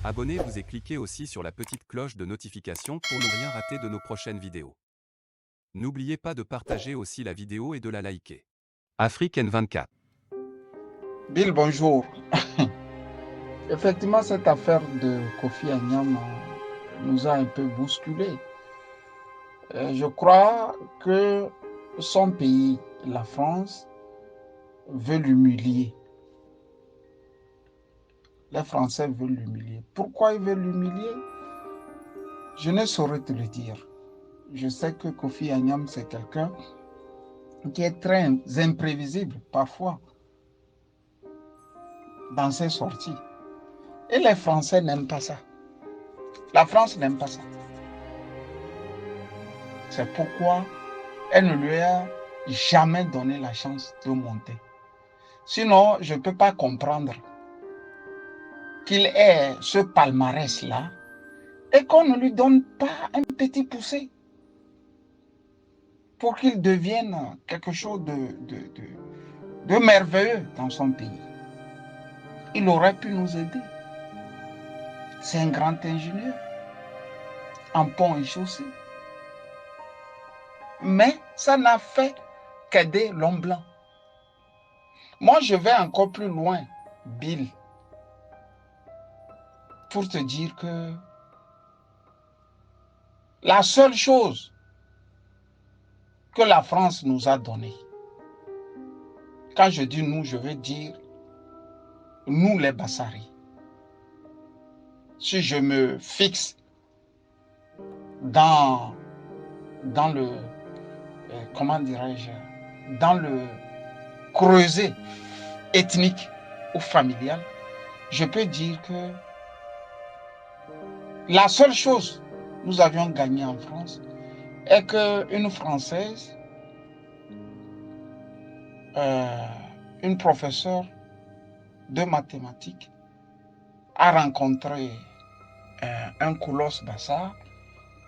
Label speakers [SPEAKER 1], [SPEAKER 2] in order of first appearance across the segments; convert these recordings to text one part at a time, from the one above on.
[SPEAKER 1] Abonnez-vous et cliquez aussi sur la petite cloche de notification pour ne rien rater de nos prochaines vidéos. N'oubliez pas de partager aussi la vidéo et de la liker. Afrique N24.
[SPEAKER 2] Bill, bonjour. Effectivement, cette affaire de Kofi Annan nous a un peu bousculé. Je crois que son pays, la France, veut l'humilier. Les Français veulent l'humilier. Pourquoi ils veulent l'humilier? Je ne saurais te le dire. Je sais que Kofi Annan, c'est quelqu'un qui est très imprévisible parfois dans ses sorties. Et les Français n'aiment pas ça. La France n'aime pas ça. C'est pourquoi elle ne lui a jamais donné la chance de monter. Sinon, je ne peux pas comprendre qu'il ait ce palmarès-là et qu'on ne lui donne pas un petit poussé pour qu'il devienne quelque chose de merveilleux dans son pays. Il aurait pu nous aider. C'est un grand ingénieur en pont et chaussée. Mais ça n'a fait qu'aider l'homme blanc. Moi, je vais encore plus loin, Bill, pour te dire que la seule chose que la France nous a donnée, quand je dis nous, je veux dire nous les Bassaris. Si je me fixe dans le, comment dirais-je, dans le creuset ethnique ou familial, je peux dire que la seule chose que nous avions gagné en France est qu'une Française, une professeure de mathématiques, a rencontré un colosse Bassar.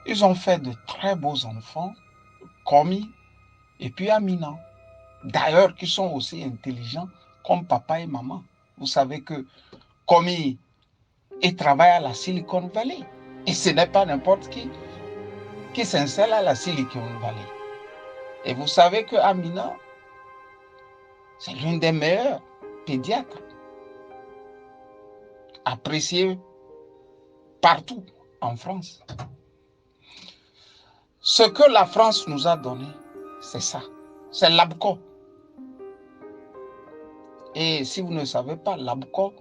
[SPEAKER 2] Ils ont fait de très beaux enfants, Komi et puis Amina. D'ailleurs, qui sont aussi intelligents comme papa et maman. Vous savez que Komi travaille à la Silicon Valley. Et ce n'est pas n'importe qui s'installe à la Silicon Valley. Et vous savez que Amina, c'est l'une des meilleures pédiatres, appréciée partout en France. Ce que la France nous a donné, c'est ça. C'est l'ABCO. Et si vous ne savez pas, l'ABCO,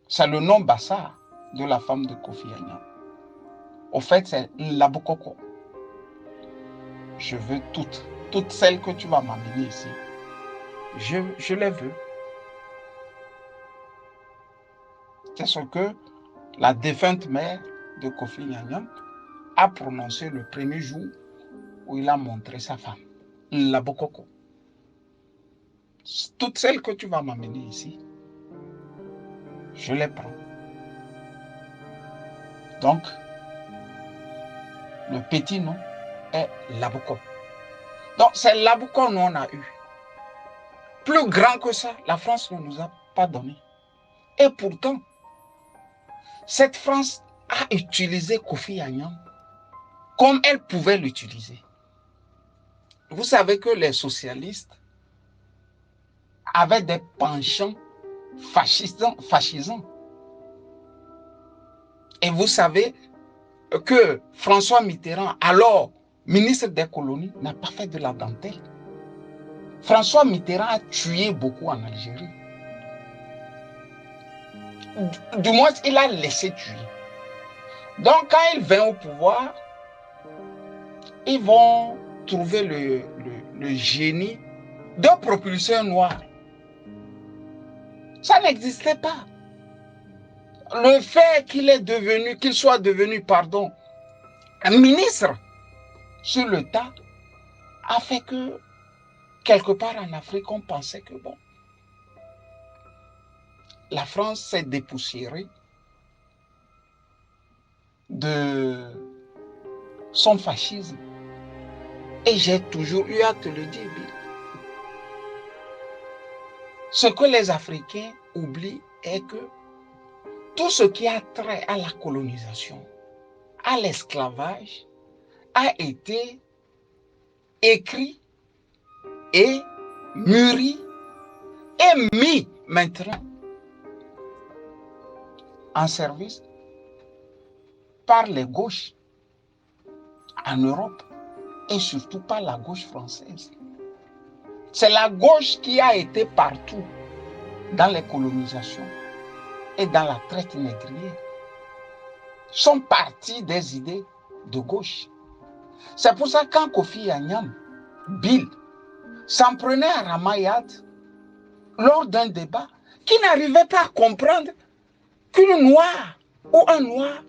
[SPEAKER 2] c'est le nom Bassar de la femme de Kofi Annan. Au fait, c'est l'Abokoko. Je veux toutes celles que tu vas m'amener ici. Je les veux. C'est ce que la défunte mère de Kofi Annan a prononcé le premier jour où il a montré sa femme, l'Abokoko. Toutes celles que tu vas m'amener ici, je les prends. Donc, le petit nom est l'Aboko. Donc, c'est l'Aboko que on a eu. Plus grand que ça, la France ne nous a pas donné. Et pourtant, cette France a utilisé Kofi Annan comme elle pouvait l'utiliser. Vous savez que les socialistes avaient des penchants fascisants. Et vous savez que François Mitterrand, alors ministre des colonies, n'a pas fait de la dentelle. François Mitterrand a tué beaucoup en Algérie. Du moins, il a laissé tuer. Donc, quand il vient au pouvoir, ils vont trouver le génie de propulseur noir. Ça n'existait pas. Le fait qu'il soit devenu, un ministre sur le tas, a fait que, quelque part en Afrique, on pensait que, bon, la France s'est dépoussiérée de son fascisme. Et j'ai toujours eu à te le dire, Bill. Ce que les Africains oublient est que tout ce qui a trait à la colonisation, à l'esclavage, a été écrit et mûri et mis maintenant en service par les gauches en Europe et surtout par la gauche française. C'est la gauche qui a été partout dans les colonisations et dans la traite négrière. Sont partis des idées de gauche. C'est pour ça que quand Kofi Annan, Bill, s'en prenait à Ramayad lors d'un débat, qui n'arrivait pas à comprendre qu'une noire ou un noir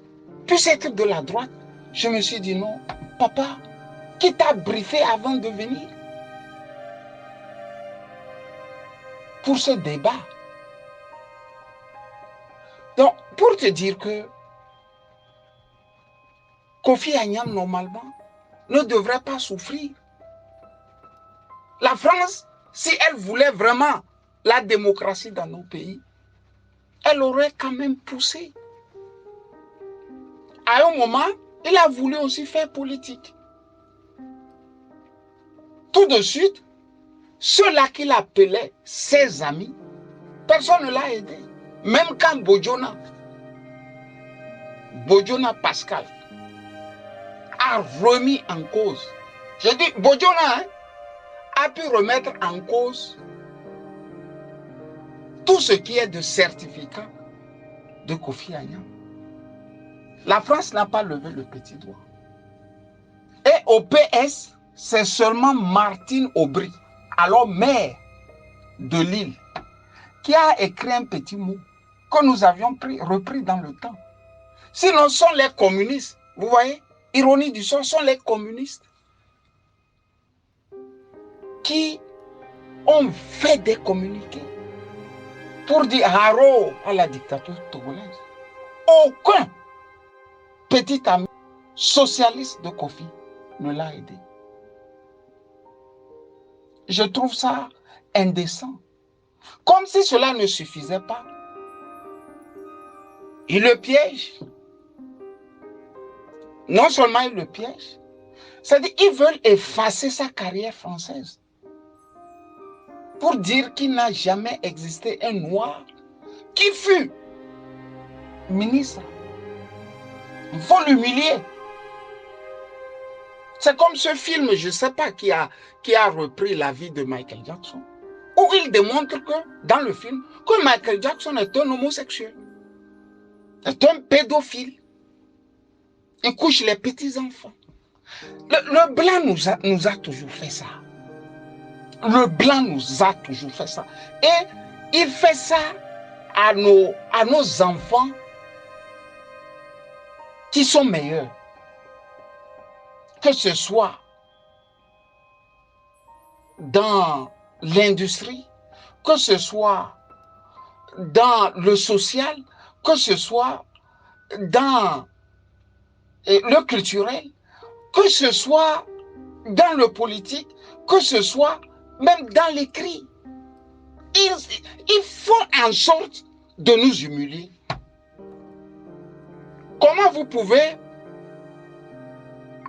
[SPEAKER 2] puisse être de la droite, je me suis dit non, papa, qui t'a briefé avant de venir pour ce débat? Donc, pour te dire que Kofi Annan, normalement, ne devrait pas souffrir. La France, si elle voulait vraiment la démocratie dans nos pays, elle aurait quand même poussé. À un moment, il a voulu aussi faire politique. Tout de suite, ceux-là qu'il appelait ses amis, personne ne l'a aidé. Même quand Bojona Pascal, a remis en cause, je dis Bojona a pu remettre en cause tout ce qui est de certificat de Kofi Annan. La France n'a pas levé le petit doigt. Et au PS, c'est seulement Martine Aubry, alors maire de Lille, qui a écrit un petit mot que nous avions repris dans le temps. Sinon, ce sont les communistes, vous voyez, ironie du sort, sont les communistes qui ont fait des communiqués pour dire haro à la dictature togolaise. Aucun petit ami socialiste de Kofi ne l'a aidé. Je trouve ça indécent. Comme si cela ne suffisait pas. Il le piège. Non seulement il le piège, c'est-à-dire qu'ils veulent effacer sa carrière française pour dire qu'il n'a jamais existé un noir qui fut ministre. Il faut l'humilier. C'est comme ce film, je ne sais pas qui a repris la vie de Michael Jackson, où il démontre que, dans le film, que Michael Jackson est un homosexuel, est un pédophile. Il couche les petits-enfants. Le blanc nous a toujours fait ça. Le blanc nous a toujours fait ça. Et il fait ça à nos enfants qui sont meilleurs. Que ce soit dans l'industrie, que ce soit dans le social, que ce soit dans le culturel, que ce soit dans le politique, que ce soit même dans l'écrit. Ils font en sorte de nous humilier. Comment vous pouvez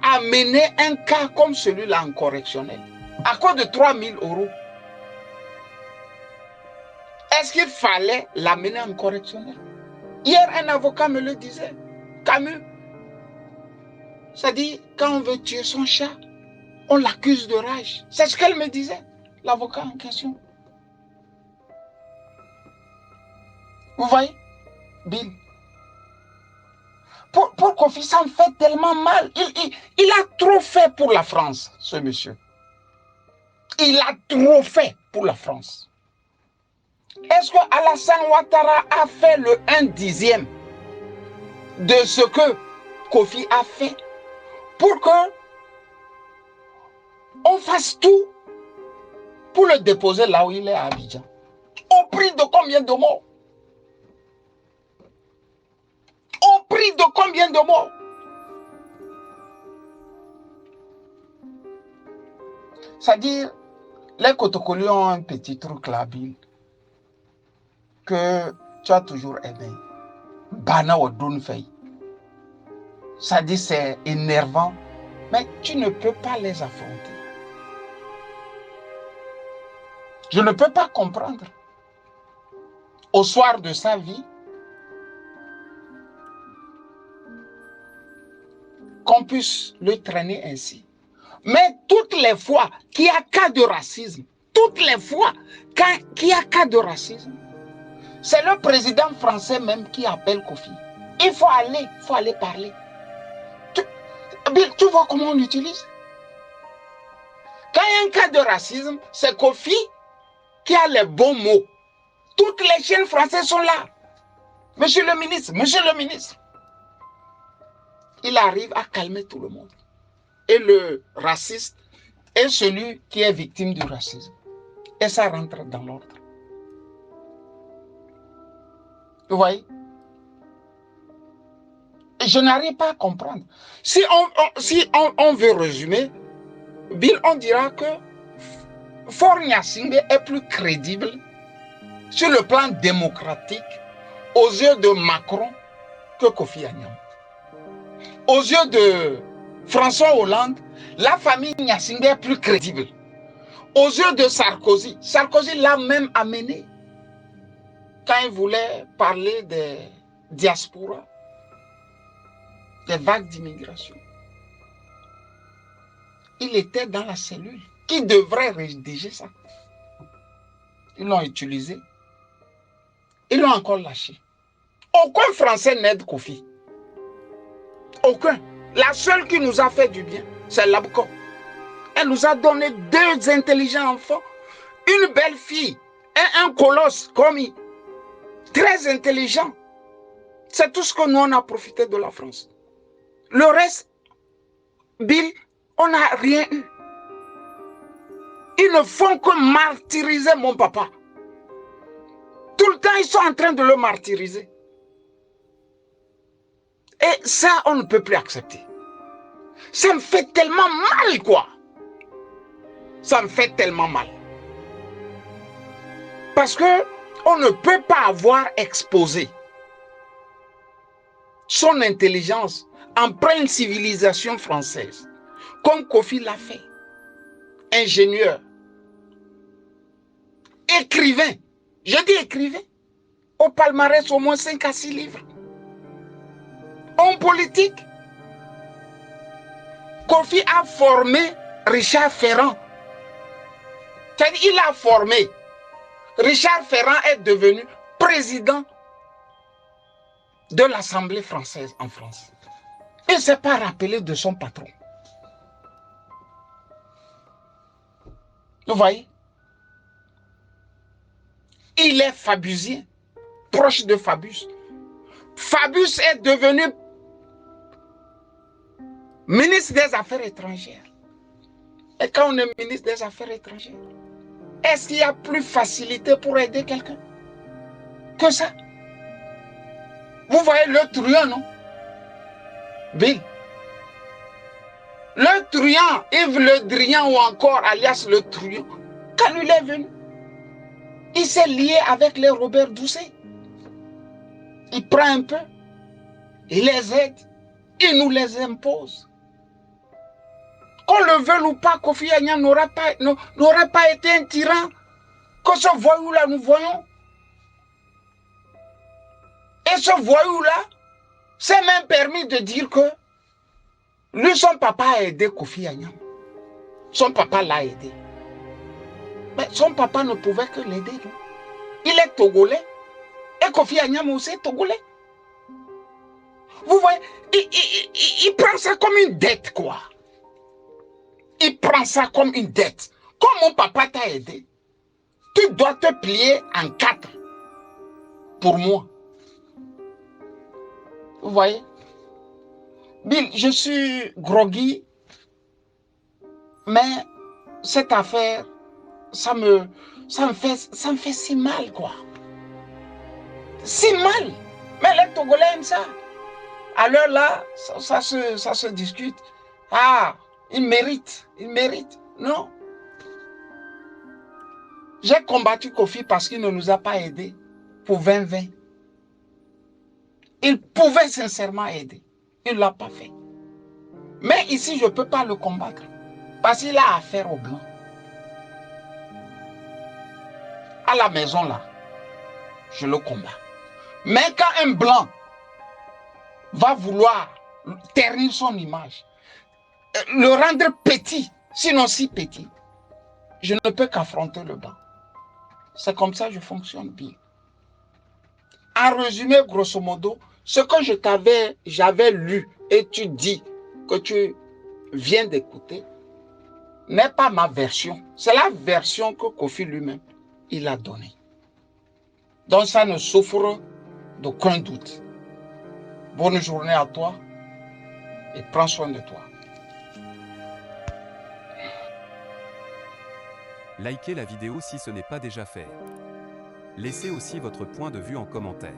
[SPEAKER 2] amener un cas comme celui-là en correctionnel à cause de 3 000 €? Est-ce qu'il fallait l'amener en correctionnel? Hier, un avocat me le disait, Camus. C'est-à-dire, quand on veut tuer son chat, on l'accuse de rage. C'est ce qu'elle me disait, l'avocat en question. Vous voyez, Bill? Pour Kofi, ça me fait tellement mal. Il a trop fait pour la France, ce monsieur. Il a trop fait pour la France. Est-ce que Alassane Ouattara a fait le 1/10 de ce que Kofi a fait pour que on fasse tout pour le déposer là où il est à Abidjan? Au prix de combien de morts? Au prix de combien de morts? C'est-à-dire, les Kotokoli ont un petit truc là, Bill, que tu as toujours aimé. bana odun fay. Ça dit c'est énervant, mais tu ne peux pas les affronter. Je ne peux pas comprendre. Au soir de sa vie, qu'on puisse le traîner ainsi. Mais toutes les fois qu'il y a cas de racisme, toutes les fois qu'il y a cas de racisme, c'est le président français même qui appelle Kofi. Il faut aller parler. Tu vois comment on l'utilise? Quand il y a un cas de racisme, c'est Kofi qui a les bons mots. Toutes les chaînes françaises sont là. Monsieur le ministre, monsieur le ministre. Il arrive à calmer tout le monde. Et le raciste est celui qui est victime du racisme. Et ça rentre dans l'ordre. Vous voyez? Je n'arrive pas à comprendre. Si on veut résumer, Bill, on dira que Faure Gnassingbé est plus crédible sur le plan démocratique aux yeux de Macron que Kofi Annan. Aux yeux de François Hollande, la famille Gnassingbé est plus crédible. Aux yeux de Sarkozy, Sarkozy l'a même amené quand il voulait parler des diasporas, des vagues d'immigration. Il était dans la cellule. Qui devrait rédiger ça? Ils l'ont utilisé. Ils l'ont encore lâché. Aucun Français n'aide Kofi. Aucun. La seule qui nous a fait du bien, c'est Labko. Elle nous a donné 2 intelligents enfants, une belle fille et un colosse commis. Très intelligent. C'est tout ce que nous on a profité de la France. Le reste, Bill, on n'a rien eu. Ils ne font que martyriser mon papa. Tout le temps, ils sont en train de le martyriser. Et ça, on ne peut plus accepter. Ça me fait tellement mal, quoi. Ça me fait tellement mal. Parce que on ne peut pas avoir exposé son intelligence en pleine civilisation française, comme Kofi l'a fait. Ingénieur, écrivain, je dis écrivain, au palmarès au moins 5 à 6 livres. Homme politique, Kofi a formé Richard Ferrand. C'est-à-dire, il a formé. Richard Ferrand est devenu président de l'Assemblée française en France. Il ne s'est pas rappelé de son patron. Vous voyez? Il est fabusien, proche de Fabius. Fabius est devenu ministre des Affaires étrangères. Et quand on est ministre des Affaires étrangères, est-ce qu'il y a plus facilité pour aider quelqu'un que ça? Vous voyez le truand, non? Bill. Le truand, Yves Le Drian ou encore alias le truand, quand il est venu, il s'est lié avec les Robert Doucet. Il prend un peu, il les aide, il nous les impose. Qu'on le veuille ou pas, Kofi Annan n'aurait pas été un tyran que ce voyou-là nous voyons. Et ce voyou-là s'est même permis de dire que lui, son papa a aidé Kofi Annan. Son papa l'a aidé. Mais son papa ne pouvait que l'aider. Il est togolais. Et Kofi Annan aussi est togolais. Vous voyez, il prend ça comme une dette, quoi. Il prend ça comme une dette. Comme mon papa t'a aidé, tu dois te plier en 4 pour moi. Vous voyez? Bill, je suis groggy, mais cette affaire, ça me fait si mal, quoi. Si mal. Mais les Togolais aiment ça. Alors là, ça se discute. Ah, il mérite. Non. J'ai combattu Kofi parce qu'il ne nous a pas aidés pour 2020. Il pouvait sincèrement aider. Il ne l'a pas fait. Mais ici, je ne peux pas le combattre. Parce qu'il a affaire aux Blancs. À la maison, là, je le combats. Mais quand un Blanc va vouloir ternir son image, le rendre petit, sinon si petit, je ne peux qu'affronter le Blanc. C'est comme ça que je fonctionne bien. En résumé, grosso modo, ce que j'avais lu et tu dis que tu viens d'écouter n'est pas ma version. C'est la version que Kofi lui-même, il a donnée. Donc ça ne souffre d'aucun doute. Bonne journée à toi et prends soin de toi.
[SPEAKER 1] Likez la vidéo si ce n'est pas déjà fait. Laissez aussi votre point de vue en commentaire.